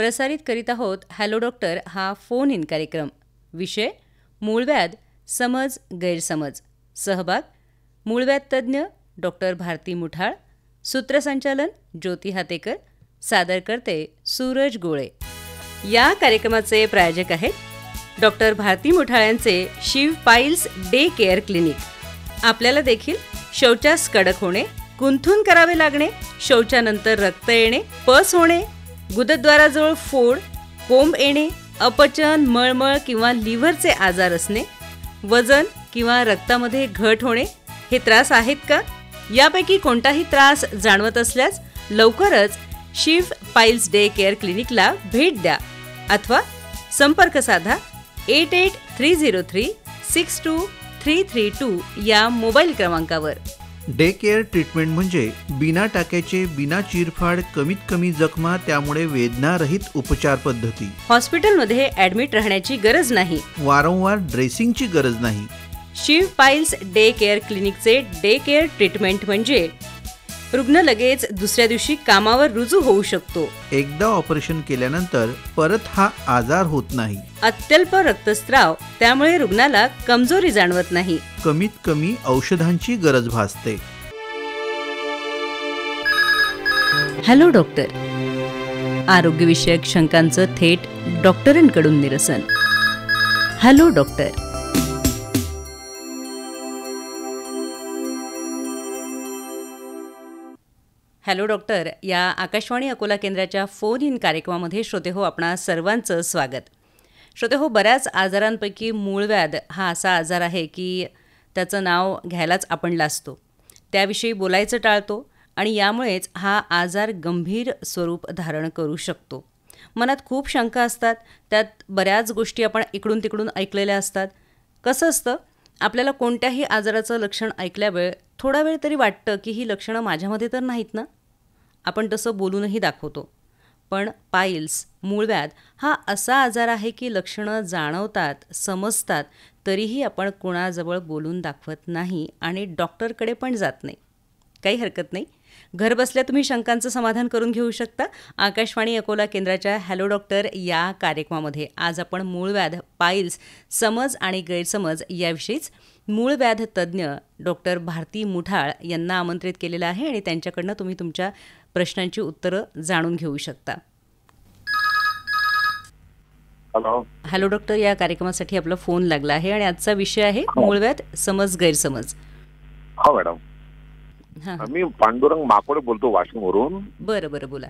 प्रसारित करीत आहोत हॅलो डॉक्टर हा फोन इन कार्यक्रम. विषय मूळव्याध समज गैरसमज. सहभाग मूळव्याध तज्ज्ञ डॉक्टर भारती मुठाळ. सूत्रसंचालन ज्योती हातेकर. सादर करते सूरज गोळे. या कार्यक्रमाचे प्रायोजक आहेत डॉक्टर भारती मुठाळ यांचे Shiv piles day care clinic. आपल्याला देखील शौचास कडक होणे, गुंथून करावे लागणे, शौचानंतर रक्त येणे, पस होणे, गुदद्वाराजवळ फोड, कोंब येणे, अपचन, मळमळ किंवा लिव्हरचे आजार असणे, वजन किंवा रक्तामध्ये घट होणे हे त्रास आहेत का? यापैकी कोणताही त्रास जाणवत असल्यास लवकरच शिव पाईल्स डे केअर क्लिनिकला भेट द्या अथवा संपर्क साधा 8830362332 या मोबाईल क्रमांकावर. डे केअर ट्रीटमेंट म्हणजे बिना टाक्याचे, बिना चिरफाड, कमीत कमी जखमा, त्यामुळे वेदनारहित उपचार पद्धती. हॉस्पिटलमध्ये ॲडमिट राहण्याची गरज नाही, वारंवार ड्रेसिंगची गरज नाही. शिव पाईल्स डे केअर क्लिनिकचे डे केअर ट्रीटमेंट म्हणजे रुग्ण लगेच दुसऱ्या दिवशी कामावर रुजू होऊ शकतो. एकदा ऑपरेशन केल्यानंतर परत हा आजार होत नाही. अत्यल्प रक्तस्राव, त्यामुळे रुग्णाला कमजोरी जाणवत नाही. कमीत कमी औषधांची गरज भासते. हॅलो डॉक्टर, आरोग्यविषयक शंकांचं थेट डॉक्टरांकडून निरसन. Hello doctor. हॅलो डॉक्टर या आकाशवाणी अकोला केंद्राच्या फोन इन कार्यक्रमामध्ये श्रोतेहो आपणा सर्वांचं स्वागत. श्रोतेहो, बऱ्याच आजारांपैकी मूळव्याध हा असा आजार आहे की त्याचं नाव घ्यायलाच आपण लाजतो, त्याविषयी बोलायचं टाळतो आणि यामुळेच हा आजार गंभीर स्वरूप धारण करू शकतो. मनात खूप शंका असतात, त्यात बऱ्याच गोष्टी आपण इकडून तिकडून ऐकलेल्या असतात. कसं असतं, आपल्याला कोणत्याही आजाराचं लक्षण ऐकल्यावेळ थोडा वेळ तरी वाटतं की ही लक्षणं माझ्यामध्ये तर नाहीत ना. आपण तसं बोलूनही दाखवतो. पण पाईल्स मूळव्याध हा असा आजार आहे की लक्षणं जाणवतात, समजतात, तरीही आपण कुणाजवळ बोलून दाखवत नाही आणि डॉक्टरकडे पण जात नाही. काही हरकत नाही, घरबसल्या तुम्ही शंकांचं समाधान करून घेऊ शकता. आकाशवाणी अकोला केंद्राच्या हॅलो डॉक्टर या कार्यक्रमामध्ये आज आपण मूळव्याध, पाईल्स, समज आणि गैरसमज याविषयीच मूळव्याध तज्ज्ञ डॉक्टर भारती मुठाळ यांना आमंत्रित केलेलं आहे आणि त्यांच्याकडनं तुम्ही तुमच्या प्रश्नांची उत्तरं जाणून घेऊ शकता. हॅलो डॉक्टर या कार्यक्रमासाठी आपला फोन लागला आहे आणि आजचा विषय आहे मूळव्याध, समज गैरसमज. हो मॅडम, मी पांडुरंग माकोडे बोलतो वाशिमवरून. बरं बरं, बोला.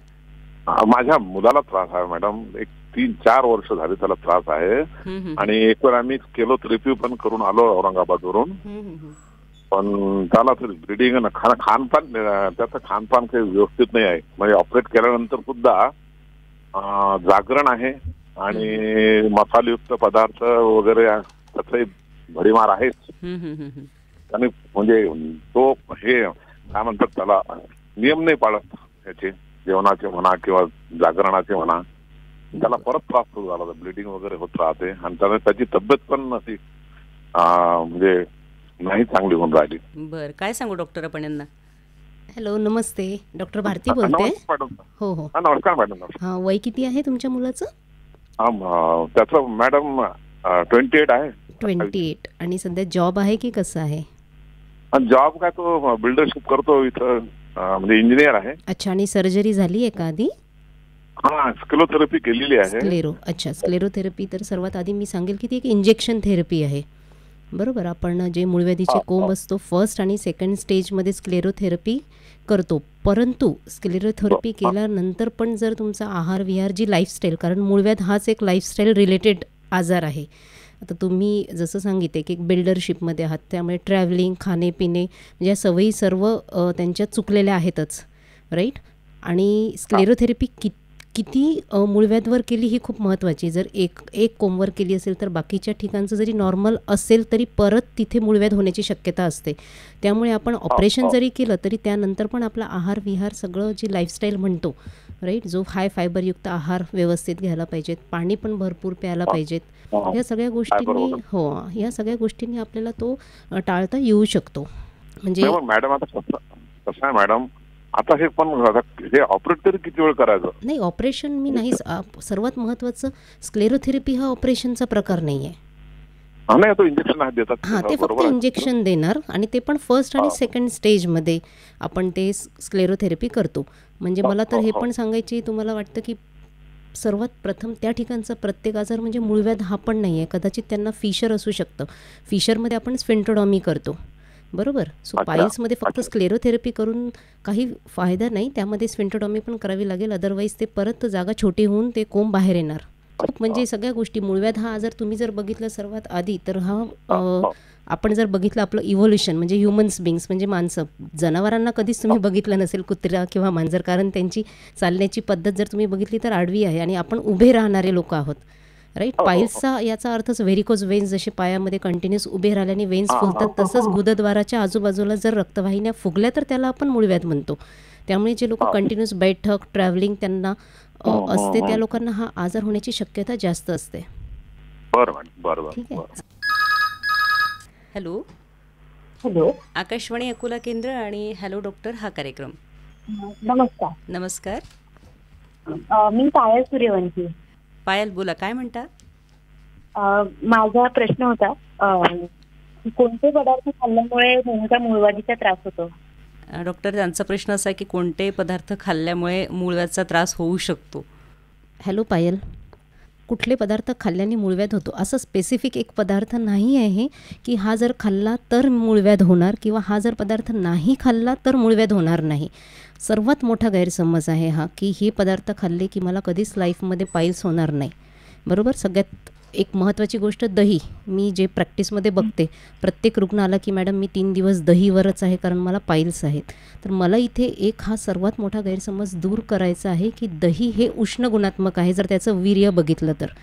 माझ्या मुलाला त्रास आहे मॅडम, एक 3-4 वर्ष झाले त्याला त्रास आहे आणि एक वेळ आम्ही केलोथेरपी पण करून आलो औरंगाबादवरून. पण त्याला ब्लिडिंग, खानपान, त्याचं खानपान काही व्यवस्थित नाही आहे. म्हणजे ऑपरेट केल्यानंतर सुद्धा जागरण आहे आणि मसालेयुक्त पदार्थ वगैरे त्याचे भडीमार आहेच. आणि म्हणजे तो हे काय म्हणतात त्याला नियम नाही पाळत त्याचे, जेवणाचे म्हणा किंवा जागरणाचे म्हणा. त्याला परत त्रास सुरू झाला, ब्लिडिंग वगैरे होत राहते आणि त्याची तब्येत पण अशी म्हणजे नाही चांगली होऊन राहिली. बरं, काय सांगू डॉक्टर आपण यांना. हॅलो, नमस्ते, डॉक्टर भारती बोलते. हो हो, नमस्कार मॅडम. हां, वय किती आहे तुमच्या मुलाचं? त्याचं मॅडम 28 आहे. 28. आणि सध्या जॉब आहे की कसं आहे? जॉब काय, तो बिल्डरशिप करतो इथं, म्हणजे इंजिनियर आहे. अच्छा, आणि सर्जरी झाली आहे का आधी? हा, स्क्लेरोथेरपी केलेली आहे. अच्छा, स्क्लेरोथेरपी तर सर्वात आधी मी सांगेल की ती एक इंजेक्शन थेरपी आहे. बरोबर, आपण जे मूळव्याधीचे कोंब असतो फर्स्ट आणि सेकंड स्टेजमध्ये स्क्लेरोथेरपी करतो. परंतु स्क्लेरोथेरपी केल्यानंतर पण जर तुमचा आहार विहार, जी लाईफस्टाईल, कारण मूळव्याध हाच एक लाईफस्टाईल रिलेटेड आजार आहे. आता तुम्ही जसं सांगितले की एक बिल्डरशिपमध्ये आहात, त्यामुळे ट्रॅव्हलिंग, खाणेपिणे म्हणजे या सवयी सर्व त्यांच्या चुकलेल्या आहेतच, राईट. आणि स्क्लेरोथेरपी किती मूळव्याधवर केली ही खूप महत्त्वाची. जर एक कोंबवर केली असेल तर बाकीच्या ठिकाणचं जरी नॉर्मल असेल तरी परत तिथे मूळव्याध होण्याची शक्यता असते. त्यामुळे आपण ऑपरेशन जरी केलं तरी त्यानंतर पण आपला आहार विहार सगळं जी लाईफस्टाईल म्हणतो, राईट, जो हाय फायबरयुक्त आहार व्यवस्थित घ्यायला पाहिजेत, पाणी पण भरपूर प्यायला पाहिजेत. या सगळ्या गोष्टींनी आपल्याला तो टाळता येऊ शकतो. म्हणजे मॅडम आता कसं आहे मॅडम, आता हे पण हे ऑपरेट तरी किती वेळ करायचं? नाही, ऑपरेशन मी नाही. सर्वात महत्त्वाचं, स्क्लेरोथेरपी हा ऑपरेशनचा प्रकार नाही आहे. नाही, तो इंजेक्शन देतात. हां, ते फक्त इंजेक्शन देणार आणि ते पण फर्स्ट आणि सेकंड स्टेजमध्ये आपण ते स्क्लेरोथेरपी करतो. म्हणजे मला तर हे पण सांगायची, तुम्हाला वाटतं की सर्वात प्रथम त्या ठिकाणचा प्रत्येक आजार म्हणजे मूळव्याध हा पण नाही आहे. कदाचित त्यांना फिशर असू शकतं. फिशरमध्ये आपण स्फिंक्टोटॉमी करतो, बरोबर. सो पाईल्समध्ये फक्त स्क्लेरोथेरपी करून काही फायदा नाही, त्यामध्ये स्फिंक्टोटॉमी पण करावी लागेल. अदरवाईज ते परत जागा छोटी होऊन ते कोंब बाहेर येणार. म्हणजे सगळ्या गोष्टी, मूळव्याध हा आजार तुम्ही जर बघितलं सर्वात आधी, तर हा आपण जर बघितलं आपलं इव्होल्युशन म्हणजे ह्युमन्स बिंग्स म्हणजे माणसं, जनावरांना कधीच तुम्ही बघितलं नसेल कुत्रा किंवा मांजर, कारण त्यांची चालण्याची पद्धत जर तुम्ही बघितली तर आडवी आहे आणि आपण उभे राहणारे लोक आहोत, राईट. पाईल्सचा याचा अर्थच व्हेरिकोज वेन्स, जसे पायामध्ये कंटिन्युअस उभे राहिल्याने वेन्स फुलतात, तसंच गुदद्वाराच्या आजूबाजूला जर रक्तवाहिन्या फुगल्या तर त्याला आपण मूळव्याध म्हणतो. त्यामुळे जे लोक कंटिन्युअस बैठक ट्रॅव्हलिंग त्यांना असते, त्या लोकांना हा आजार होण्याची शक्यता जास्त असते. ठीक आहे. हॅलो हॅलो, आकाशवाणी अकोला केंद्र आणि हॅलो डॉक्टर हा कार्यक्रम. नमस्कार. नमस्कार. मी पायल सूर्यवंशी. पायल, बोला, काय म्हणता? माझा प्रश्न होता, कोणते पदार्थ खाल्ल्यामुळे नेमका मूळव्याधीचा त्रास होतो? डॉक्टर, त्यांचा प्रश्न असा आहे की कोणते पदार्थ खाल्ल्यामुळे मूळव्याधीचा त्रास होऊ शकतो. हॅलो पायल, कुठले पदार्थ खाल्ल्याने मूळव्याध होतो असं स्पेसिफिक एक पदार्थ नाही आहे की हा जर खाल्ला तर मूळव्याध होणार किंवा हा जर पदार्थ नाही खाल्ला तर मूळव्याध होणार नाही. सर्वात मोठा गैरसमज आहे हा की हे पदार्थ खाल्ले की मला कधीच लाईफमध्ये पाईल्स होणार नाही, बरोबर. सगळ्यात एक महत्त्वाची गोष्ट, दही. मी जे प्रॅक्टिसमध्ये बघते, प्रत्येक रुग्ण आला की मॅडम मी 3 दिवस दहीवरच आहे कारण मला पाईल्स आहेत. तर मला इथे एक हा सर्वात मोठा गैरसमज दूर करायचा आहे की दही हे उष्ण गुणात्मक आहे. जर त्याचं वीर्य बघितलं तर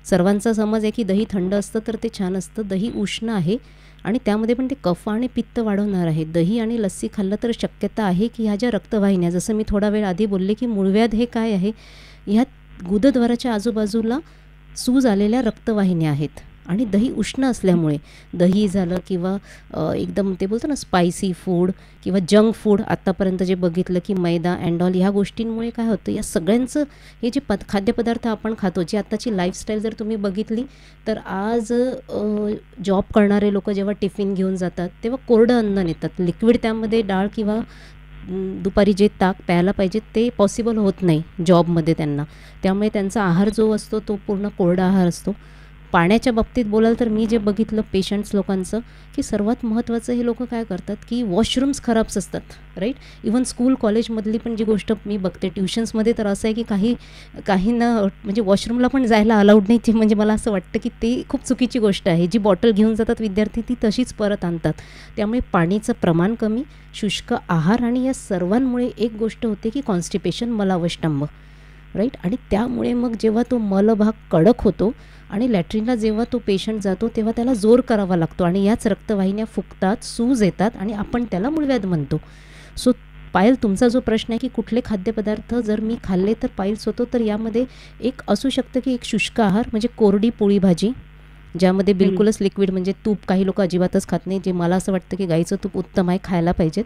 सर्वांचा समज आहे की दही थंड असतं तर ते छान असतं. दही उष्ण आहे आणि त्यामध्ये पण ते कफ आणि पित्त वाढवणार आहे. दही आणि लस्सी खाल्लं तर शक्यता आहे की ह्या ज्या रक्तवाहिन्या, जसं मी थोडा वेळ आधी बोलले की मूळव्याध हे काय आहे, ह्या गुदद्वाराच्या आजूबाजूला सूज आलेल्या रक्तवाहिन्या आहेत आणि दही उष्ण असल्यामुळे, दही झालं किंवा एकदम ते बोलतो ना स्पायसी फूड किंवा जंक फूड, आत्तापर्यंत जे बघितलं की मैदा अँड ह्या गोष्टींमुळे काय होतं, या सगळ्यांचं हे जे खाद्यपदार्थ आपण खातो, जी आत्ताची लाईफस्टाईल जर तुम्ही बघितली तर आज जॉब करणारे लोक जेव्हा टिफिन घेऊन जातात तेव्हा कोरडं अन्न नेतात. लिक्विड त्यामध्ये डाळ किंवा दुपारी जे ताक प्यायला पाहिजे ते पॉसिबल होत नाही जॉबमध्ये त्यांना. त्यामुळे त्यांचा आहार जो असतो तो पूर्ण कोरडा आहार असतो. पाण्याच्या बाबतीत बोलाल तर मी जे बघितलं पेशंट्स लोकांचं की सर्वात महत्त्वाचं हे लोक काय करतात की वॉशरूम्स खराब्स असतात, राईट. इवन स्कूल कॉलेजमधली पण जी गोष्ट मी बघते, ट्युशन्समध्ये तर असं आहे की काहींना म्हणजे वॉशरूमला पण जायला अलाउड नाही. ते म्हणजे मला असं वाटतं की ते खूप चुकीची गोष्ट आहे. जी बॉटल घेऊन जातात विद्यार्थी ती तशीच परत आणतात. त्यामुळे पाणीचं प्रमाण कमी, शुष्क आहार आणि या सर्वांमुळे एक गोष्ट होते की कॉन्स्टिपेशन, मलावष्टंभ, राईट. आणि त्यामुळे मग जेव्हा तो मलभाग कडक होतो आणि लॅट्रिनला जेव्हा तो पेशंट जातो तेव्हा त्याला जोर करावा लागतो आणि याच रक्तवाहिन्या फुगतात, सूज येतात आणि आपण त्याला मूळव्याध म्हणतो. सो पायल, तुमचा जो प्रश्न आहे की कुठले खाद्यपदार्थ जर मी खाल्ले तर पाईल्स होतो, तर यामध्ये एक असू शकतं की एक शुष्क आहार म्हणजे कोरडी पोळी भाजी, ज्यामध्ये बिलकुलच लिक्विड म्हणजे तूप काही लोक अजिबातच खात नाही, जे मला असं वाटतं की गाईचं तूप उत्तम आहे, खायला पाहिजेत.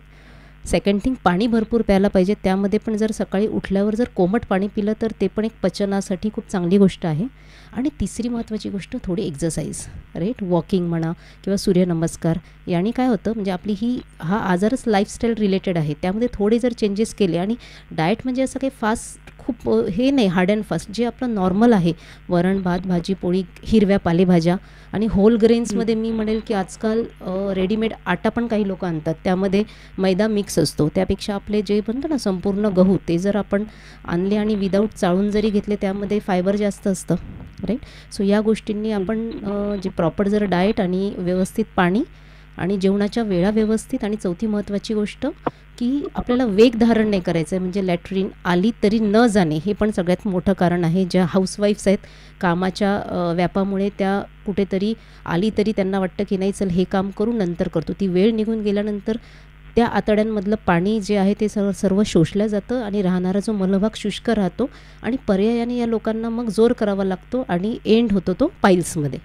सेकंड थिंग, पाणी भरपूर प्यायला पाहिजे. त्यामध्ये पण जर सकाळी उठल्यावर जर कोमट पाणी पिलं तर ते पण एक पचनासाठी खूप चांगली गोष्ट आहे. आणि तिसरी महत्त्वाची गोष्ट थोडी एक्झरसाईज, राईट. वॉकिंग म्हणा किंवा सूर्यनमस्कार, याने काय होतं म्हणजे आपली हा आजारच लाईफस्टाईल रिलेटेड आहे. त्यामध्ये थोडे जर चेंजेस केले आणि डाएट म्हणजे असं काही फास्ट खूप हे नाही, हार्ड अँड फास्ट, जे आपलं नॉर्मल आहे, वरण भात भाजी पोळी, हिरव्या पालेभाज्या आणि होल ग्रेन्समध्ये मी म्हणेल की आजकाल रेडीमेड आटा पण काही लोक आणतात, त्यामध्ये मैदा मिक्स असतो. त्यापेक्षा आपले जे म्हणतो ना संपूर्ण गहू, ते जर आपण आणले आणि विदाऊट चाळून जरी घेतले त्यामध्ये फायबर जास्त असतं, राईट. सो या गोष्टींनी आपण जे प्रॉपर जर डाएट आणि व्यवस्थित पाणी आणि जेवणाच्या वेळा व्यवस्थित, आणि चौथी महत्त्वाची गोष्ट की आपल्याला वेग धारण नाही करायचं आहे, म्हणजे लॅट्रिन आली तरी न जाणे, हे पण सगळ्यात मोठं कारण आहे. ज्या हाऊसवाईफ्स आहेत कामाच्या व्यापामुळे, त्या कुठेतरी आली तरी त्यांना वाटतं की नाही चल हे काम करू नंतर करतो, ती वेळ निघून गेल्यानंतर त्या आतड्यांमधलं पाणी जे आहे ते सर्व शोषलं जातं आणि राहणारा जो मलभाग शुष्क राहतो आणि पर्यायाने या लोकांना मग जोर करावा लागतो आणि एंड होतो तो पाईल्समध्ये.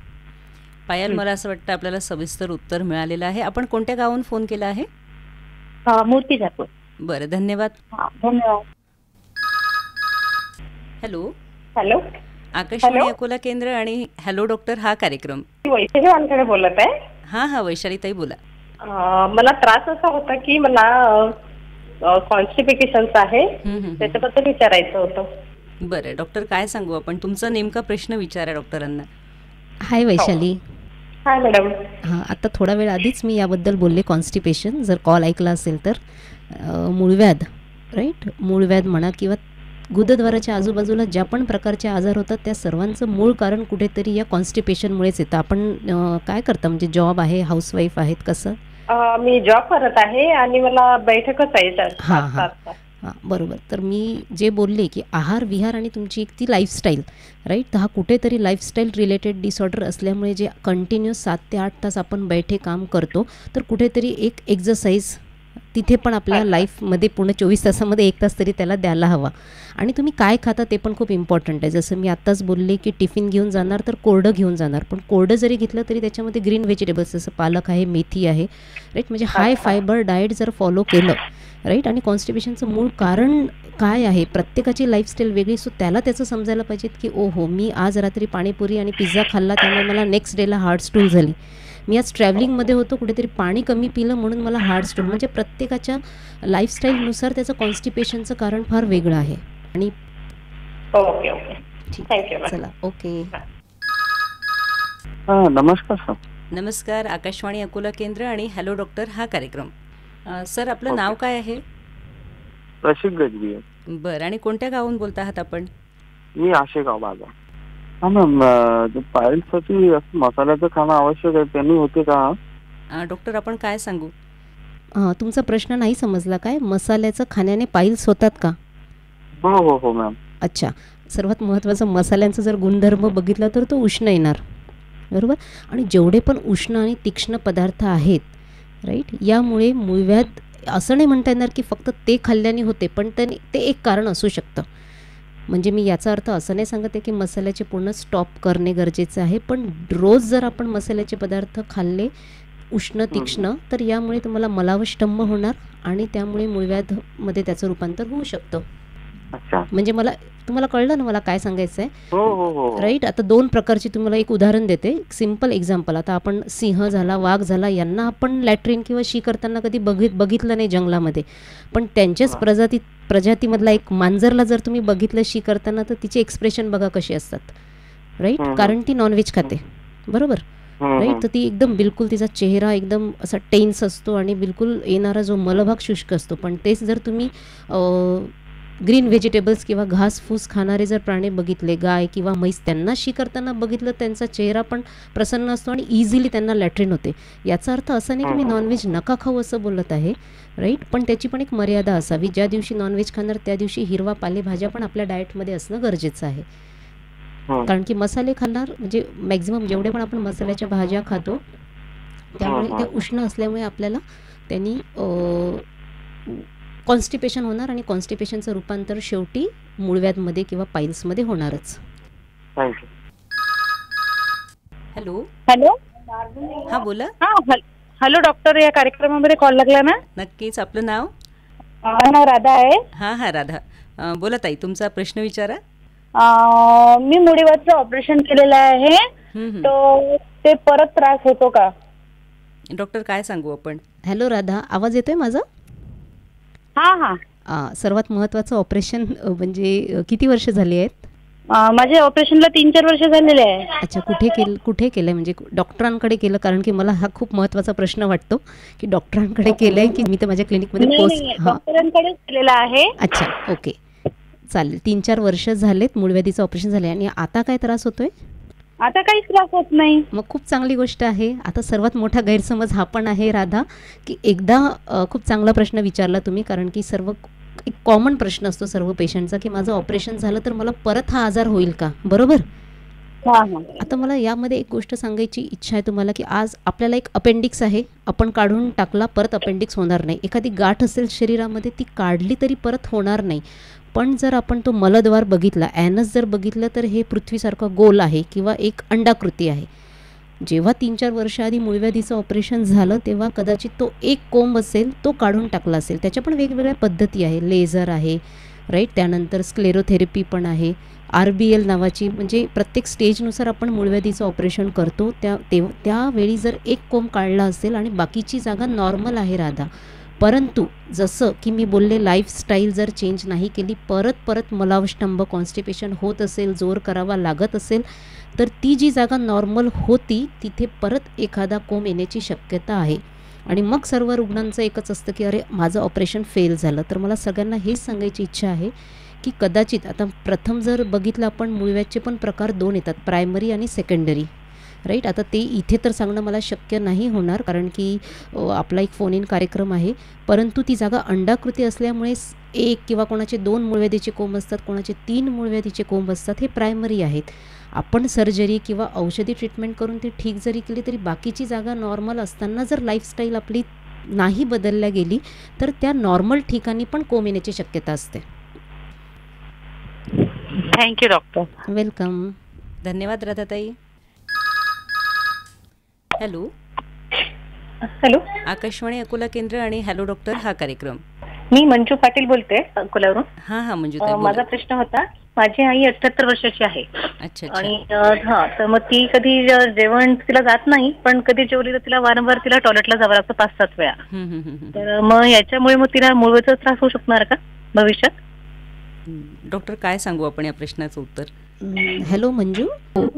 पायल, मला असं वाटतं आपल्याला सविस्तर उत्तर मिळालेलं आहे. आपण कोणत्या गावाहून फोन केला आहे? मूर्तिजापूर. बरं, धन्यवाद. हा, धन्यवाद. हॅलो, हॅलो, आकाशवाणी अकोला केंद्र आणि हॅलो डॉक्टर हा कार्यक्रम. वैशाली वानखेडे बोलत आहे. हां, वैशालीताई बोला. मला त्रास असा होता की मला कॉन्स्टिपेशन्स आहे, त्याच्याबद्दल विचारायचं होतं. बरं, डॉक्टर काय सांगू आपण? तुमचा नेमका प्रश्न विचारा डॉक्टरांना. हाय वैशाली. हाय मॅडम. हां, आता थोडा वेळ आधीच मी याबद्दल बोलले कॉन्स्टिपेशन, जर कॉल ऐकला असेल तर. मूळव्याध, राईट, मूळव्याध म्हणा किंवा गुदद्वाराच्या आजूबाजूला ज्या पण प्रकारचे आजार होतात त्या सर्वांचं मूळ कारण कुठेतरी या कॉन्स्टिपेशनमुळेच येतं. आपण काय करता, म्हणजे जॉब आहे, हाऊसवाईफ आहेत, कसं? मी जॉब करत आहे आणि मला बैठकच आहे. हां हां हां, बरोबर. तर मी जे बोलले की आहार विहार आणि तुमची एक ती लाईफस्टाईल, राईट, तर हा कुठेतरी लाईफस्टाईल रिलेटेड डिसऑर्डर असल्यामुळे जे कंटिन्यूस 7 ते 8 तास आपण बैठे काम करतो, तर कुठेतरी एक एक्झरसाईज तिथे पण आपल्या लाईफमध्ये पूर्ण 24 तासामध्ये 1 तास तरी त्याला द्यायला हवा. आणि तुम्ही काय खाता ते पण खूप इम्पॉर्टंट आहे. जसं मी आत्ताच बोलले की टिफिन घेऊन जाणार तर कोरडं घेऊन जाणार, पण कोरडं जरी घेतलं तरी त्याच्यामध्ये ग्रीन व्हेजिटेबल्स जसं पालक आहे, मेथी आहे, राईट, म्हणजे हाय फायबर डाएट जर फॉलो केलं, राईट. आणि कॉन्स्टिपेशनचं मूळ कारण काय आहे, प्रत्येकाची लाईफस्टाईल वेगळी, सो त्याला त्याचं समजायला पाहिजेत की ओहो, मी आज रात्री पाणीपुरी आणि पिझ्झा खाल्ला त्यामुळे मला नेक्स्ट डेला हार्ट स्टूल झाली. मी आज ट्रॅव्हलिंगमध्ये होतो, कुठेतरी पाणी कमी पिलं म्हणून मला हार्ट स्टोन. म्हणजे प्रत्येकाच्या लाईफस्टाईलनुसार त्याचं कॉन्स्टिपेशनचं कारण फार वेगळं आहे. आणि ओके ओके, ठीक, थँक्यू. चला, ओके. नमस्कार सर. नमस्कार, आकाशवाणी अकोला केंद्र आणि हॅलो डॉक्टर हा कार्यक्रम. सर, आपलं नाव काय आहे? रशीद गजबी आहे. बरं, आणि कोणत्या गावाहून बोलता आहात आपण? मी आशेगाव बाजार. हा मॅम, पायल्ससाठी मसाल्याचं खाणं आवश्यक आहे, त्यांनी होते का? डॉक्टर, आपण काय सांगू? तुमचा प्रश्न नाही समजला. काय मसाल्याचं खाण्याने पाईल्स होतात का? हो हो हो मॅम. अच्छा, सर्वात महत्त्वाचं मसाल्यांचा जर गुणधर्म बघितला तर तो उष्ण येणार, बरोबर. आणि जेवढे पण उष्ण आणि तीक्ष्ण पदार्थ आहेत, राईट, यामुळे मूळव्याध असं नाही म्हणता येणार की फक्त ते खाल्ल्याने होते, पण ते एक कारण असू शकतं. म्हणजे मी याचा अर्थ असं नाही सांगत आहे की मसाल्याचे पूर्ण स्टॉप करणे गरजेचं आहे, पण रोज जर आपण मसाल्याचे पदार्थ खाल्ले उष्ण तीक्ष्ण तर यामुळे तुम्हाला मलावष्टंभ होणार आणि त्यामुळे मूळव्याधमध्ये त्याचं रूपांतर होऊ शकतं. म्हणजे तुम्हाला कळलं ना मला काय सांगायचं आहे, राईट. आता 2 प्रकारची तुम्हाला एक उदाहरण देते, सिम्पल एक्झाम्पल. आता आपण सिंह झाला, वाघ झाला, यांना आपण लॅट्रिन किंवा शी करताना कधी बघितलं नाही जंगलामध्ये, पण त्यांच्याच प्रजातीमधला एक मांजरला जर तुम्ही बघितलं शी करताना तर तिचे एक्सप्रेशन बघा कसे असतात, राईट, कारण ती नॉनव्हेज खाते, बरोबर, राईट. तर ती एकदम बिलकुल तिचा चेहरा एकदम असा टेन्स असतो आणि बिलकुल येणारा जो मलभाग शुष्क असतो. पण तेच जर तुम्ही ग्रीन व्हेजिटेबल्स किंवा घासफूस खाणारे जर प्राणी बघितले, गाय किंवा म्हैस, त्यांना शी करताना बघितलं त्यांचा चेहरा पण प्रसन्न असतो आणि इझिली त्यांना लॅट्रिन होते. याचा अर्थ असा नाही की मी नॉनव्हेज नका खाऊ असं बोलत आहे, राईट, पण त्याची पण एक मर्यादा असावी. ज्या दिवशी नॉनव्हेज खाणार त्या दिवशी हिरवा पालेभाज्या पण आपल्या डाएटमध्ये असणं गरजेचं आहे. कारण की मसाले खाणार म्हणजे मॅक्झिमम जेवढे पण आपण मसाल्याच्या भाज्या खातो त्यामुळे त्या उष्ण असल्यामुळे आपल्याला त्यांनी कॉन्स्टिपेशन होणार आणि कॉन्स्टिपेशनचं रूपांतर शेवटी मूळव्याधमध्ये किंवा पाईल्समध्ये होणारच. हॅलो हॅलो, हा बोला. हॅलो डॉक्टर, या कार्यक्रमामध्ये कॉल लागला ना? नक्कीच. आपलं नाव? नाव राधा आहे. हा राधा, बोला ताई, तुमचा प्रश्न विचारा. मी मुळव्याधचं ऑपरेशन केलेलं आहे, तो ते परत त्रास होतो का? डॉक्टर, काय सांगू आपण? हॅलो राधा, आवाज येतोय माझा? हा. सर्वात महत्त्वाचं ऑपरेशन म्हणजे किती वर्ष झाली आहेत? माझे ऑपरेशनला 3-4 वर्ष झालेले आहे. अच्छा, कुठे केलंय, म्हणजे डॉक्टरांकडे केलं? कारण की मला हा खूप महत्त्वाचा प्रश्न वाटतो की डॉक्टरांकडे केलंय की मी तर माझ्या क्लिनिकमध्ये डॉक्टरांकडेच केलेला आहे. अच्छा, ओके, चालेल. 3-4 वर्ष झालेत, मूळव्याधीचं ऑपरेशन झालंय. आणि आता काय त्रास होतोय? आता काहीच त्रास होत नाही. मग खूप चांगली गोष्ट आहे. आता सर्वात मोठा गैरसमज हा पण आहे राधा की एकदा खूप चांगला प्रश्न विचारला तुम्ही, कारण की एक कॉमन प्रश्न असतो सर्व पेशंटचा की माझं ऑपरेशन झालं तर मला परत हा आजार होईल का, बरोबर. आता मला यामध्ये एक गोष्ट सांगायची इच्छा आहे तुम्हाला की आज आपल्याला एक अपेंडिक्स आहे, आपण काढून टाकला, परत अपेंडिक्स होणार नाही. एखादी गाठ असेल शरीरामध्ये, ती काढली तरी परत होणार नाही. पण जर आपण तो मलद्वार बघितला, ॲनस जर बघितलं, तर हे पृथ्वीसारखं गोल आहे किंवा एक अंडाकृती आहे. जेव्हा 3-4 वर्ष आधी मूळव्याधीचं ऑपरेशन झालं तेव्हा कदाचित तो एक कोंब असेल तो काढून टाकला असेल. त्याच्या पण वेगवेगळ्या पद्धती आहे, लेझर आहे राईट, त्यानंतर स्क्लेरोथेरपी पण आहे, RBL नावाची, म्हणजे प्रत्येक स्टेजनुसार आपण मूळव्याधीचं ऑपरेशन करतो. त्यावेळी जर एक कोंब काढला असेल आणि बाकीची जागा नॉर्मल आहे राधा, परंतु जसं की मी बोलले लाईफस्टाईल जर चेंज नाही केली, परत मलावष्टंभ कॉन्स्टिपेशन होत असेल, जोर करावा लागत असेल, तर ती जी जागा नॉर्मल होती तिथे परत एखादा कोंब येण्याची शक्यता आहे. आणि मग सर्व रुग्णांचं एकच असतं की अरे माझं ऑपरेशन फेल झालं. तर मला सगळ्यांना हेच सांगायची इच्छा आहे की कदाचित आता प्रथम जर बघितलं आपण, मूळव्याधीचे पण प्रकार 2 येतात, प्रायमरी आणि सेकंडरी राईट. आता ते इथे तर सांगणं मला शक्य नाही होणार कारण की आपला एक फोन इन कार्यक्रम आहे, परंतु ती जागा अंडाकृती असल्यामुळे 1 किंवा कोणाचे 2 मूळव्याधीचे कोंब असतात, कोणाचे 3 मूळव्याधीचे कोंब असतात, हे प्रायमरी आहेत. आपण सर्जरी किंवा औषधी ट्रीटमेंट करून ती ठीक जरी केली तरी बाकीची जागा नॉर्मल असताना जर लाईफस्टाईल आपली नाही बदलल्या गेली तर त्या नॉर्मल ठिकाणी पण कोंब येण्याची शक्यता असते. Thank you doctor. वेलकम. धन्यवाद राधाताई. हॅलो, हॅलो, आकाशवाणी अकोला केंद्र आणि हॅलो डॉक्टर हा कार्यक्रम. मी मंजू पाटील बोलते अकोल्यावरून. हां मंजूताई, माझा प्रश्न होता, माझी आई 78 वर्षाची आहे. अच्छा. आणि तर मग ती कधी जेवण तिला जात नाही, पण कधी जेवली तर तिला वारंवार तिला टॉयलेटला जावं लागतं 5-7 वेळा. तर मग याच्यामुळे मग तिला मूळव्याधीचा त्रास होऊ शकणार का भविष्यात? डॉक्टर काय सांगू आपण या प्रश्नाचं उत्तर? हॅलो मंजू,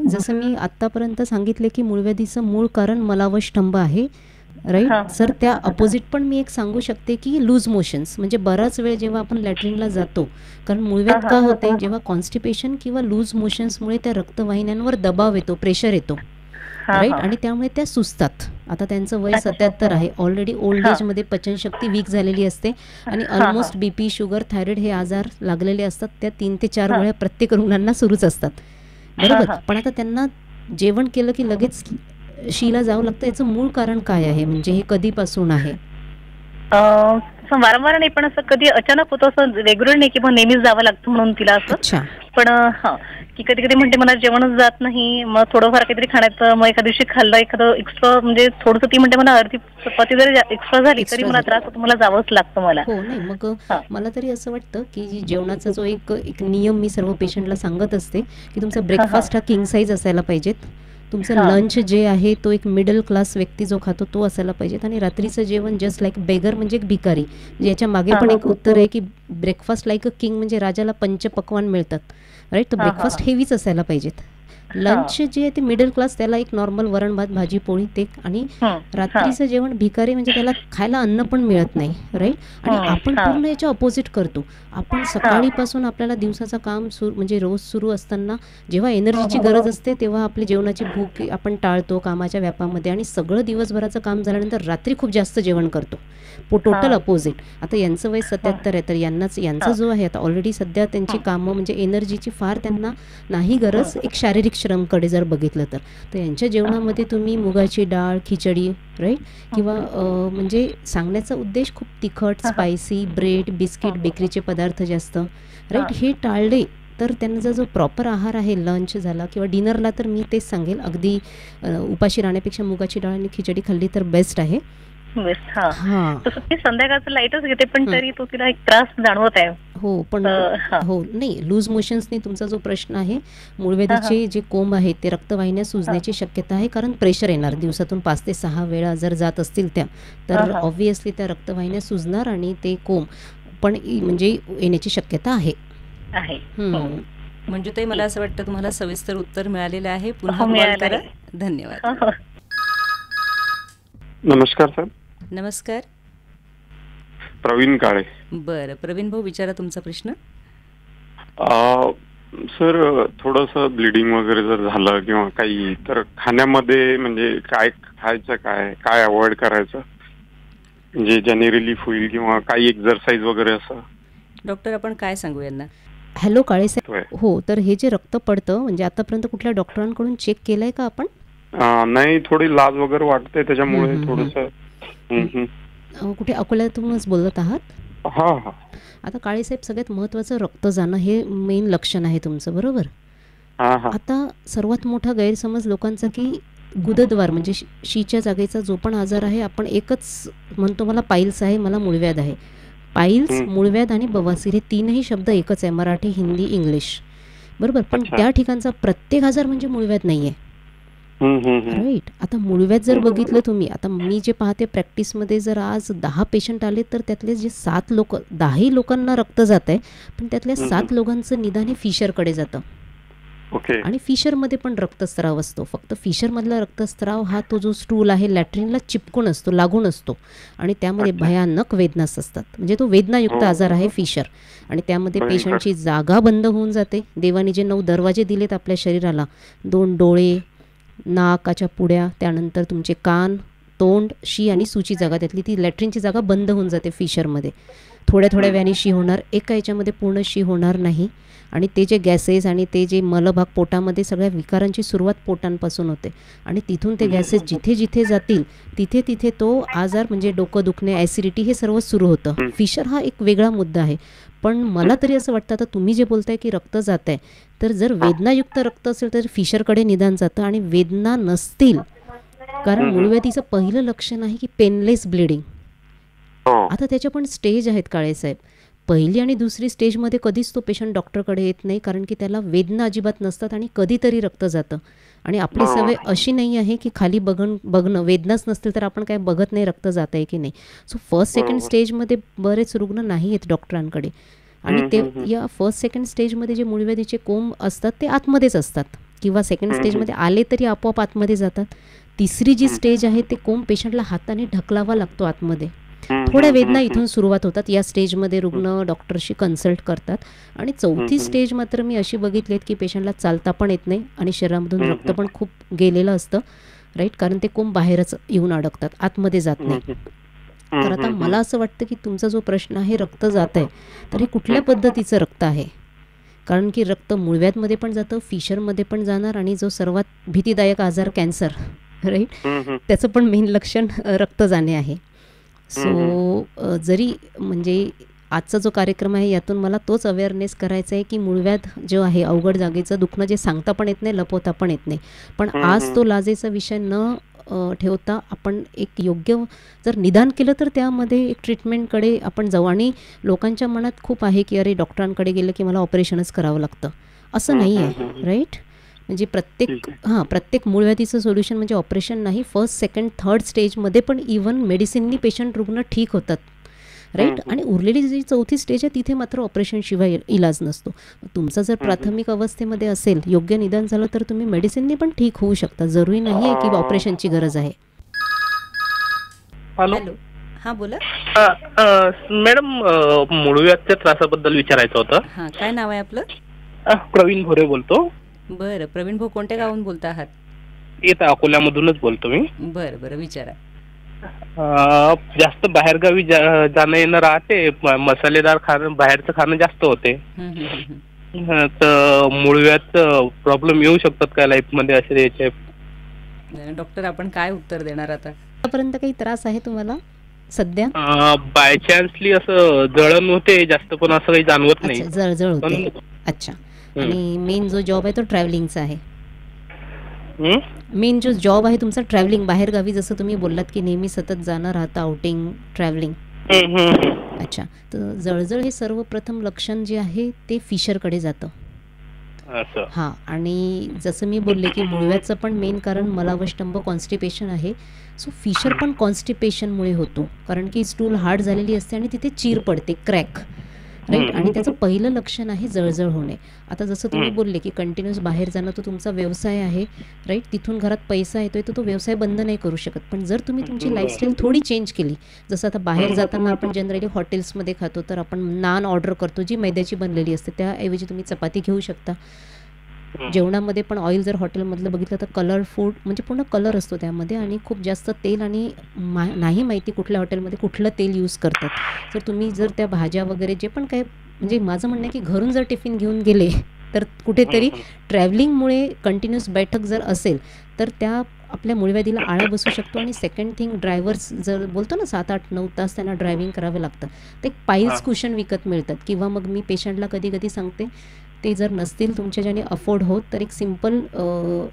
जसं मी आत्तापर्यंत सांगितले की मूळव्याधीचं मूळ कारण मलावष्टंभ आहे राईट. सर त्या अपोजिट पण मी एक सांगू शकते की लूज मोशन्स, म्हणजे बराच वेळ जेव्हा आपण लॅट्रिनला जातो, कारण मूळव्याध का होते, जेव्हा कॉन्स्टिपेशन किंवा लूज मोशन्समुळे त्या रक्तवाहिन्यांवर दबाव येतो, प्रेशर येतो राईट, आणि त्यामुळे त्या सुचतात. आता त्यांचं वय 77 आहे, ऑलरेडी ओल्ड एजमध्ये पचनशक्ती वीक झालेली असते आणि ऑलमोस्ट BP, शुगर, थायरॉइड हे आजार लागलेले असतात. त्या 3 ते 4 वेळा प्रत्येक रुग्णांना सुरूच असतात बरोबर. पण आता त्यांना जेवण केलं की लगेच शीला जावं लागतं, याचं मूळ कारण काय आहे, म्हणजे हे कधीपासून आहे? वारंवार नाही, पण असं कधी अचानक होतं, असं रेग्युलर नाही की मग नेहमीच जावं लागतं म्हणून तिला असं. अच्छा. पण की कधी कधी म्हणते मला जेवणच जात नाही, मग थोडंफार काहीतरी खाण्याचं, मग एका दिवशी खाल्लं एखादं एक्स्ट्रा, म्हणजे थोडंसं, ती म्हणते मला अर्धी चपाती जरी एक्स्ट्रा झाली तरी मला त्रास होतो, मला जावंच लागतं मला. हो नाही, मग मला तरी असं वाटतं की जेवणाचा जो एक नियम मी सर्व पेशंटला सांगत असते की तुमचा ब्रेकफास्ट हा किंग साईज असायला पाहिजेत, तुमचं लंच जे आहे तो एक मिडल क्लास व्यक्ती जो खातो तो असायला पाहिजेत, आणि रात्रीचं जेवण जस्ट लाईक बेगर म्हणजे एक भिकारी. याच्या मागे पण एक उत्तर आहे की ब्रेकफास्ट लाईक अ किंग, म्हणजे राजाला पंचपक्वान मिळतात राईट. तर ब्रेकफास्ट हेवीच असायला पाहिजेत. लंच जे आहे ते मिडल क्लास, त्याला एक नॉर्मल वरण भात भाजी पोळी ते, आणि रात्रीचं जेवण भिकारी म्हणजे त्याला खायला अन्न पण मिळत नाही राईट. आणि आपण पूर्ण याच्या अपोजिट करतो. आपण सकाळीपासून आपल्याला दिवसाचं काम म्हणजे रोज सुरू असताना जेव्हा एनर्जीची गरज असते तेव्हा आपली जेवणाची भूक आपण टाळतो कामाच्या व्यापामध्ये, आणि सगळं दिवसभराचं काम झाल्यानंतर रात्री खूप जास्त जेवण करतो. Total opposite. आता यांचं वय 77 आहे, तर यांचा जो आहे आता ऑलरेडी सध्या त्यांची कामं म्हणजे एनर्जीची फार त्यांना नाही गरज, एक शारीरिक श्रमकडे जर बघितलं तर यांच्या जेवणामध्ये तुम्ही मुगाची डाळ, खिचडी राईट, किंवा म्हणजे सांगण्याचा उद्देश खूप तिखट, स्पायसी, ब्रेड, बिस्किट, बेकरीचे पदार्थ जास्त राईट हे टाळले तर त्यांचा जो प्रॉपर आहार आहे, लंच झाला किंवा डिनरला, तर मी तेच सांगेल अगदी उपाशी राहण्यापेक्षा मुगाची डाळ आणि खिचडी खाल्ली तर बेस्ट आहे. संध्याकाळचं लाईटच घेते पण तरी तो तिला एक त्रास जाणवत आहे. हो पण हो नाही, लूज मोशन्सने तुमचा जो प्रश्न आहे, मूळव्याधीचे जे कोंब आहेत ते रक्तवाहिन्या सुजण्याची शक्यता आहे, कारण प्रेशर येणार दिवसातून 5 ते 6 वेळा जर जात असतील त्या, तर ऑब्व्हियसली त्या रक्तवाहिन्या सुजणार आणि ते कोंब पण म्हणजे येण्याची शक्यता आहे. म्हणजे ताई मला असं वाटतं तुम्हाला सविस्तर उत्तर मिळालेलं आहे. पुन्हा कॉल करा. धन्यवाद. नमस्कार सर. नमस्कार. प्रवीण काळे. बरं प्रवीण भाऊ, विचारा तुमचा प्रश्न. सर थोडंसं ब्लिडिंग वगैरे जर झालं किंवा काही, तर खाण्यामध्ये म्हणजे काय खायचं, काय अवॉइड करायचं, म्हणजे ज्याने रिलीफ होईल, किंवा काही एक्सरसाइज वगैरे असं. डॉक्टर आपण काय सांगू यांना? हॅलो काळे साहेब. हो, तर हे जे रक्त पडतं म्हणजे आतापर्यंत कुठल्या डॉक्टरांकडून चेक केलंय का आपण? नाही, थोडी लाज वगैरे वाटते त्याच्यामुळे थोडंसं. कुठे अकोल्यातूनच बोलत आहात? हा. आता काळेसाहेब, सगळ्यात महत्वाचं रक्त जाणं हे मेन लक्षण आहे तुमचं, बरोबर? आता सर्वात मोठा गैरसमज लोकांचा की गुदद्वार म्हणजे शीच्या जागेचा जो पण आजार आहे, आपण एकच म्हणतो मला पाईल्स आहे, मला मूळव्याध आहे. पाईल्स, मूळव्याध आणि बवासीर हे तीनही शब्द एकच आहे, मराठी, हिंदी, इंग्लिश, बरोबर. पण त्या ठिकाणचा प्रत्येक आजार म्हणजे मूळव्याध नाही आहे, राईट. आता मूळव्याध जर बघितलं तुम्ही, आता मी जे पाहते प्रॅक्टिसमध्ये, जर आज 10 पेशंट आले तर त्यातले जे 7 लोक, 10 लोकांना रक्त जात आहे, पण त्यातल्या 7 लोकांचं निदान हे फिशरकडे जातं. आणि फिशरमध्ये पण रक्तस्राव असतो. फक्त फिशरमधला रक्तस्राव हा तो जो स्टूल आहे लॅट्रिनला चिपकून असतो, लागून असतो, आणि त्यामध्ये भयानक वेदना असतात. म्हणजे तो वेदनायुक्त आजार आहे फिशर. आणि त्यामध्ये पेशंटची जागा बंद होऊन जाते. देवाने जे 9 दरवाजे दिलेत आपल्या शरीराला, 2 डोळे, नाकाच्या पुड्या, त्यानंतर तुमचे कान, तोंड, शी आणि सूची जागा, त्यातली ती लॅट्रिनची जागा बंद होऊन जाते फिशरमध्ये. थोड्या थोड्या वेळाने शी होणार, एका याच्यामध्ये पूर्ण शी होणार नाही. आणि ते जे गॅसेस आणि ते जे मलभाग पोटामध्ये, सगळ्या विकारांची सुरुवात पोटांपासून होते. आणि तिथून ते गॅसेस जिथे जिथे जातील तिथे तिथे तो आजार म्हणजे डोकं दुखणे, ॲसिडिटी हे सर्व सुरू होतं. फिशर हा एक वेगळा मुद्दा आहे. पण मला तरी असं वाटतं, आता तुम्ही जे बोलताय की रक्त जात आहे, तर जर वेदनायुक्त रक्त असेल तर फिशरकडे निदान जातं. आणि वेदना नसतील, कारण मूळव्याधीचं पहिलं लक्षण आहे की पेनलेस ब्लिडिंग. आता त्याच्या पण स्टेज आहेत काळेसाहेब. पहिली आणि दुसरी स्टेजमध्ये कधीच तो पेशंट डॉक्टरकडे येत नाही, कारण की त्याला वेदना अजिबात नसतात आणि कधीतरी रक्त जातं. आणि आपली सवय अशी नाही आहे की खाली बघणं, वेदनाच नसतील तर आपण काय बघत नाही रक्त जात आहे की नाही. सो फर्स्ट सेकंड स्टेजमध्ये बरेच रुग्ण नाही येत डॉक्टरांकडे. आणि ते या फर्स्ट सेकंड स्टेजमध्ये जे मूळव्याधीचे कोंब असतात ते आतमध्येच असतात, किंवा सेकंड स्टेजमध्ये आले तरी आपोआप आतमध्ये जातात. तिसरी जी स्टेज आहे ते कोंब पेशंटला हाताने ढकलावा लागतो आतमध्ये. थोड्या वेदना इथून सुरुवात होतात. या स्टेजमध्ये रुग्ण डॉक्टरशी कन्सल्ट करतात. आणि चौथी स्टेज मात्र मी अशी बघितलीत की पेशंटला चालता पण येत नाही आणि शरीरामधून रक्त पण खूप गेलेलं असतं, राईट, कारण ते कोंब बाहेरच येऊन अडकतात, आतमध्ये जात नाही. तर आता मला असं वाटतं की तुमचा जो प्रश्न आहे रक्त जात आहे, तर हे कुठल्या पद्धतीचं रक्त आहे? कारण की रक्त मूळव्याधमध्ये पण जातं, फिशरमध्ये पण जाणार, आणि जो सर्वात भीतीदायक आजार कॅन्सर, राईट, त्याचं पण मेन लक्षण रक्त जाणे आहे. सो जरी म्हणजे आजचा जो कार्यक्रम आहे यातून मला तोच अवेअरनेस करायचा आहे की मूळव्याध जो आहे, अवघड जागेचं दुखणं, जे सांगता पण येत नाही, लपवता पण येत नाही, पण आज तो लाजेचा विषय न ठेवता आपण एक योग्य जर निदान केलं तर त्यामध्ये एक ट्रीटमेंटकडे आपण जाऊ. आणि लोकांच्या मनात खूप आहे की अरे डॉक्टरांकडे गेलं की मला ऑपरेशनच करावं लागतं, असं नाही आहे, राईट. म्हणजे प्रत्येक मूळव्याधीचं सोल्युशन म्हणजे ऑपरेशन नाही. फर्स्ट, सेकंड, थर्ड स्टेजमध्ये पण इव्हन मेडिसिननी पेशंट रुग्ण ठीक होतात, राईट. आणि उरलेली जी चौथी स्टेज आहे तिथे मात्र ऑपरेशनशिवाय इलाज नसतो. तुमचा जर प्राथमिक अवस्थेमध्ये असेल, योग्य निदान झालं तर तुम्ही मेडिसिननी पण ठीक होऊ शकता. जरुरी नाही आहे की ऑपरेशनची गरज आहे. हॅलो, हां बोला. मॅडम, मूळव्याधच्या त्रासाबद्दल विचारायचं होतं. हां, काय नाव आहे आपलं? प्रवीण भोरे बोलतो. बरं, प्रवीण भाऊ, कोणत्या गावून बोलता आहात? येतं अकोल्यामधूनच बोलतो मी. बरं बरं, विचारा. जास्त बाहेरगावी जाणं येणं राहते, मसालेदार खाणं, बाहेरचं खाणं जास्त होते, तर मूळव्याध प्रॉब्लेम येऊ शकतात का लाईफ मध्ये असे याचे? डॉक्टर, आपण काय उत्तर देणार आता? आतापर्यंत काही त्रास आहे तुम्हाला सध्या? बाय चान्सली असं जळण होते जास्त, पण असं काही जाणवत नाही. जळजळ होते, अच्छा. आणि मेन जो जॉब आहे तो ट्रॅव्हलिंगचा आहे. मेन जो जॉब आहे तुमचा ट्रॅव्हलिंग, बाहेर गावी, जसं तुम्ही बोललात की नेहमी सतत जाणं राहतं, आउटिंग, ट्रॅव्हलिंग. अच्छा, तर जळजळ हे सर्वप्रथम लक्षण जे आहे ते फिशरकडे जातं. हां, आणि जसं मी बोलले की मूळव्याधचं पण मेन कारण मलावष्टंभ, कॉन्स्टिपेशन आहे. सो फिशर पण कॉन्स्टिपेशनमुळे होतो, कारण की स्टूल हार्ड झालेली असते आणि तिथे चीर पडते, क्रॅक, राईट. आणि त्याचं पहिलं लक्षण आहे जळजळ होणे. आता जसं तुम्ही बोलले की कंटिन्युअस बाहेर जाणं तो तुमचा व्यवसाय आहे, राईट, तिथून घरात पैसा येतोय तर तो व्यवसाय बंद नाही करू शकत. पण जर तुम्ही तुमची लाईफस्टाईल थोडी चेंज केली, जसं आता बाहेर जाताना आपण जनरली हॉटेल्समध्ये खातो तर आपण नान ऑर्डर करतो जी मैद्याची बनलेली असते, त्याऐवजी तुम्ही चपाती घेऊ शकता. जेवणामध्ये पण ऑइल जर हॉटेलमधलं बघितलं तर कलर फूड म्हणजे पूर्ण कलर असतो त्यामध्ये, आणि खूप जास्त तेल, आणि नाही माहिती कुठल्या हॉटेलमध्ये कुठलं तेल यूज करतात. तर तुम्ही जर त्या भाज्या वगैरे जे पण काय, म्हणजे माझं म्हणणं आहे की घरून जर टिफिन घेऊन गेले तर कुठेतरी ट्रॅव्हलिंगमुळे कंटिन्युअस बैठक जर असेल तर त्या आपल्या मूळव्याधीला आळा बसू शकतो. आणि सेकंड थिंग, ड्रायव्हर्स जर बोलतो ना 7, 8, 9 तास त्यांना ड्रायव्हिंग करावं लागतं, ते पाईल्स कुशन विकत मिळतात. किंवा मग मी पेशंटला कधी कधी सांगते ते जर नसतील तुमच्या ज्याने अफोर्ड होत तर एक सिम्पल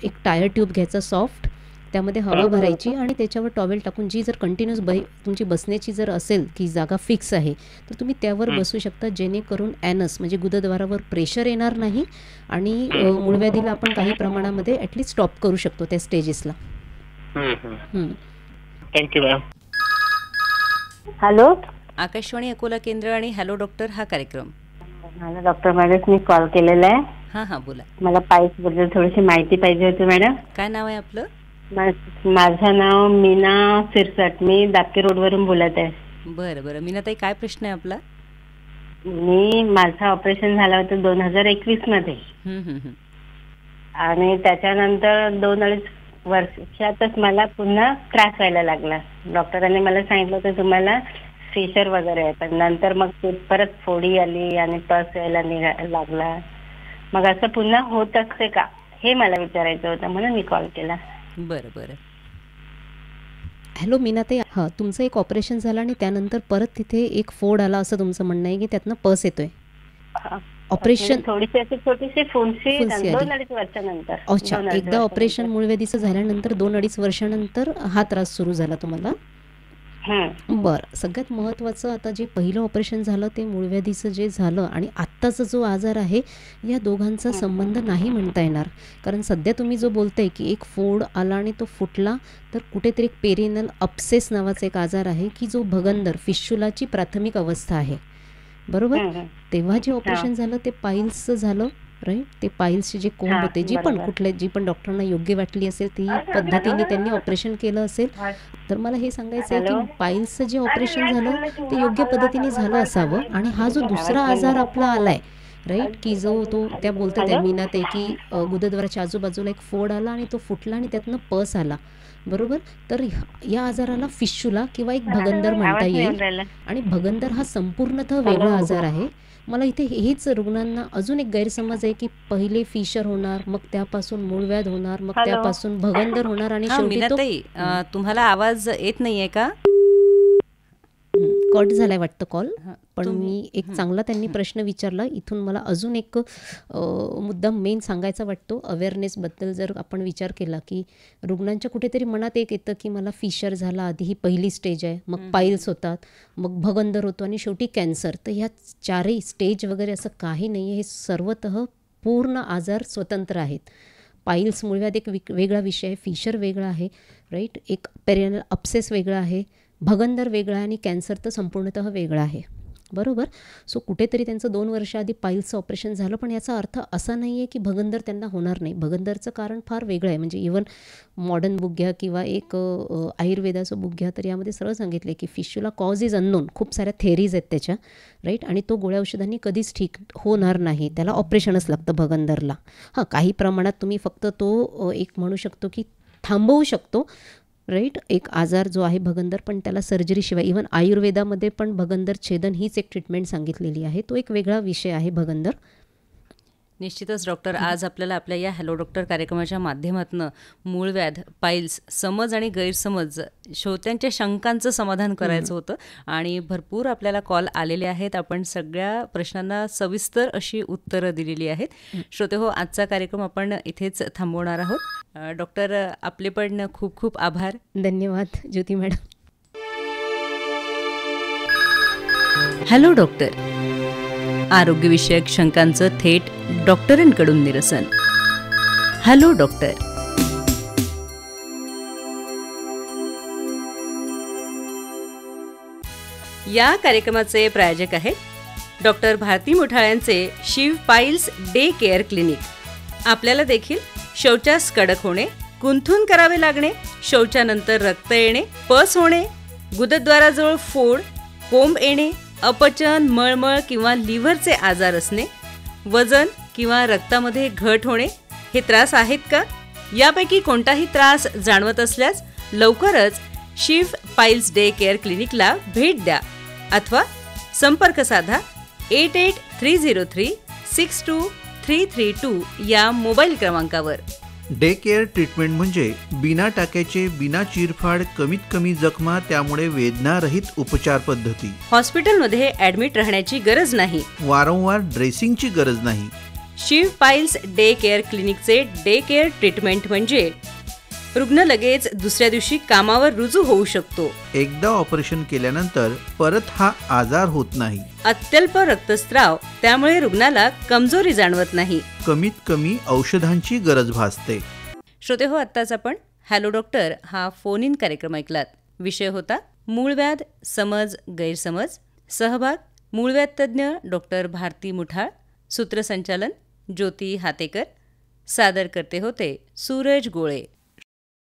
एक टायर ट्यूब घ्यायचा सॉफ्ट, त्यामध्ये हवा भरायची आणि त्याच्यावर टॉवेल टाकून जी जर कंटिन्युअस तुमची बसण्याची जर असेल की जागा फिक्स आहे तर तुम्ही त्यावर बसू शकता, जेणेकरून ॲनस म्हणजे गुदद्वारावर प्रेशर येणार नाही आणि मूळव्याधीला आपण काही प्रमाणामध्ये ॲटलीस्ट स्टॉप करू शकतो त्या स्टेजेसला. Thank you ma'am. Hello, Akashvani Akola केंद्र आणि हॅलो डॉक्टर हा कार्यक्रम. मला डॉक्टर मॅडम मी कॉल केलेला आहे. हां बोला. मला पाईल्स बद्दल थोडीशी माहिती पाहिजे होती मॅडम. काय नाव आहे आपलं? माझं नाव मीना सिरसट, मी दापके रोडवरून बोलत आहे. बरं मीनाताई, काय प्रश्न आहे आपला? माझं ऑपरेशन झालं होतं 2021 मध्ये आणि त्याच्यानंतर 2-2.5 वर्षातच मला पुन्हा त्रास व्हायला लागला. डॉक्टरांनी मला सांगितलं होतं तुम्हाला फिशर वगैरे आहे, पण नंतर मग ते परत फोडी आली आणि पस यायला लागला. मग असं पुन्हा होत असते का हे मला विचारायचं होतं, म्हणून मी कॉल केला. बरं. हॅलो मीनाताई, हां, तुमचं एक ऑपरेशन झालं आणि त्यानंतर परत तिथे एक फोड आला असं तुमचं म्हणणं आहे की त्यातनं पस येतोय. ऑपरेशन थोडीशी अशी छोटीशी फुंसी 2-2.5 वर्षानंतर. अच्छा, एकदा ऑपरेशन मूळव्याधीचं झाल्यानंतर 2-2.5 वर्षानंतर हा त्रास सुरू झाला तुम्हाला. बरं, सगळ्यात महत्त्वाचं आता जे पहिलं ऑपरेशन झालं ते मूळव्याधीचं जे झालं आणि आत्ताचा जो आजार आहे या दोघांचा संबंध नाही म्हणता येणार. कारण सध्या तुम्ही जो बोलताय की एक फोड आला आणि तो फुटला, तर कुठेतरी एक पेरिनल अपसेस नावाचा एक आजार आहे की जो भगंदर फिश्युलाची प्राथमिक अवस्था आहे, बरोबर. तेव्हा जे ऑपरेशन झालं ते पाईल्सचं झालं, राईट. ते पाईल्सचे जे कोंब होते, जी पण डॉक्टरांना योग्य वाटली असेल ती पद्धतीने त्यांनी ऑपरेशन केलं असेल. तर मला हे सांगायचं आहे की पाईल्सचं जे ऑपरेशन झालं ते योग्य पद्धतीने झालं असावं. आणि हा जो दुसरा आजार आपला आलाय, राईट, की जो तो त्या बोलतात त्या मीनात आहे की गुदद्वाराच्या आजूबाजूला एक फोड आला आणि तो फुटला आणि त्यातनं पस आला, बरोबर. तर या आजाराला फिश्युला किंवा एक भगंदर म्हणता येईल. आणि भगंदर हा संपूर्णतः वेगळा आजार आहे. मला इथे हेच रुग्णांना अजून एक गैरसमज आहे की पहिले फिशर होणार, मग त्यापासून मूळव्याध होणार, मग त्यापासून भगंदर होणार आणि मीनाताई, तुम्हाला आवाज येत नाहीये का? कट झालाय वाटतं कॉल. पण मी एक चांगला त्यांनी प्रश्न विचारला. इथून मला अजून एक मुद्दा मेन सांगायचा वाटतो अवेअरनेसबद्दल. जर आपण विचार केला की रुग्णांच्या कुठेतरी मनात एक येतं की मला फिशर झाला, आधी ही पहिली स्टेज आहे, मग पाईल्स होतात, मग भगंदर होतो आणि शेवटी कॅन्सर. तर ह्या 4ही स्टेज वगैरे असं काही नाही आहे. हे सर्वतः पूर्ण आजार स्वतंत्र आहेत. पाईल्स मूळव्याध एक वेगळा विषय आहे, फिशर वेगळा आहे, राईट. एक पेरिनल अपसेस वेगळा आहे, भगंदर वेगळा आहे आणि कॅन्सर तर संपूर्णतः वेगळा आहे, बरोबर. सो कुठेतरी त्यांचं 2 वर्ष आधी पाईल्सचं ऑपरेशन झालं, पण याचा अर्थ असा नाही आहे की भगंदर त्यांना होणार नाही. भगंदरचं कारण फार वेगळं आहे. म्हणजे इवन मॉडर्न बुक घ्या किंवा एक आयुर्वेदाचं बुक घ्या, तर यामध्ये सरळ सांगितले की फिश्युला कॉज इज अननोन. खूप साऱ्या थेरीज आहेत त्याच्या, राईट. आणि तो गोळ्या औषधांनी कधीच ठीक होणार नाही, त्याला ऑपरेशनच लागतं भगंदरला. हां, काही प्रमाणात तुम्ही फक्त तो एक म्हणू शकतो की थांबवू शकतो, राईट, एक आजार जो आहे भगंदर, पण त्याला सर्जरीशिवाय. इव्हन आयुर्वेदामध्ये पण भगंदर छेदन हीच एक ट्रीटमेंट सांगितलेली आहे. तो एक वेगळा विषय आहे भगंदर. निश्चितच डॉक्टर, आज आपल्याला आपल्या या हॅलो डॉक्टर कार्यक्रमाच्या माध्यमातून मूळव्याध, पाईल्स, समज आणि गैरसमज, श्रोत्यांच्या शंकांचं समाधान करायचं होतं आणि भरपूर आपल्याला कॉल आलेले आहेत. आपण सगळ्या प्रश्नांना सविस्तर अशी उत्तरं दिलेली आहेत. श्रोते हो, आजचा कार्यक्रम आपण इथेच थांबवणार आहोत. डॉक्टर, आपले पण खूप खूप आभार. धन्यवाद ज्योती मॅडम. हॅलो डॉक्टर, आरोग्यविषयक शंकांचं थेट डॉक्टरांकडून निरसन. Hello doctor. या कार्यक्रमाचे प्रायोजक आहेत डॉक्टर भारती मुठाळ्यांचे Shiv piles day care clinic. आपल्याला देखील शौचास कडक होणे, गुंथून करावे लागणे, शौचानंतर रक्त येणे, पस होणे, गुदद्वाराजवळ फोड, कोंब येणे, अपचन, मळमळ किंवा लिव्हरचे आजार असणे, वजन किंवा रक्तामध्ये घट होणे, हे त्रास आहेत का? यापैकी कोणताही त्रास जाणवत असल्यास लवकरच शिव पाईल्स डे केअर क्लिनिकला भेट द्या अथवा संपर्क साधा 8830362332 या मोबाईल क्रमांकावर. डे केअर ट्रीटमेंट म्हणजे बिना टाक्याचे, बिना चिरफाड, कमीत कमी जखमा, त्यामुळे वेदनारहित उपचार पद्धती. हॉस्पिटलमध्ये ऍडमिट राहण्याची गरज नाही, वारंवार ड्रेसिंगची गरज नाही. शिव पाईल्स डे केअर क्लिनिकचे डे केअर ट्रीटमेंट म्हणजे रुग्ण लगेच दुसऱ्या दिवशी कामावर रुजू होऊ शकतो. एकदा ऑपरेशन केल्यानंतर परत हा आजार होत नाही. अत्यल्प रक्तस्राव, त्यामुळे रुग्णाला कमजोरी जाणवत नाही. कमीत कमी औषधांची गरज भासते. श्रोते हो, आत्ताच आपण हॅलो डॉक्टर हा फोन इन कार्यक्रम ऐकलात. विषय होता मूळव्याध, समज गैरसमज. सहभाग मूळव्याध तज्ज्ञ डॉक्टर भारती मुठाळ. सूत्रसंचालन ज्योती हातेकर. सादर करते होते सूरज गोळे.